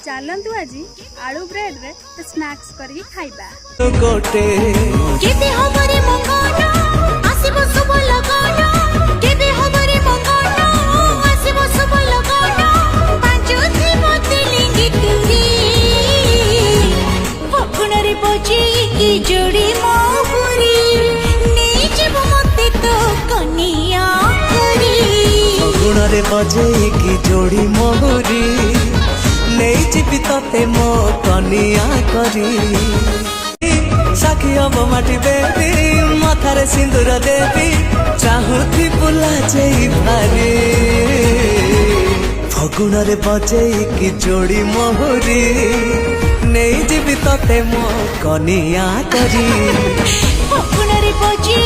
चलतु आज आलू ब्रेड रे स्नैक्स करके खाइबा गोटे केते हमरे मंगना आसीबो सब लगाना केते हमरे मंगना आसीबो सब लगाना पांचो जीवते लिंगी तुरी फकुनरे बजे की जोड़ी मोहरी नहीं जीव मते तो कनिया करी फकुनरे बजे की जोड़ी मोहरी नहीं जीवी ते मो कनिया करी साखी हम माटी बेबी मथारे सिंदूर देवी चाहूथी बुला जाई भारी फगुण रे बजे की जोड़ी मोहरी नहीं जीवी ते मो कनिया करी फकुनरे बजे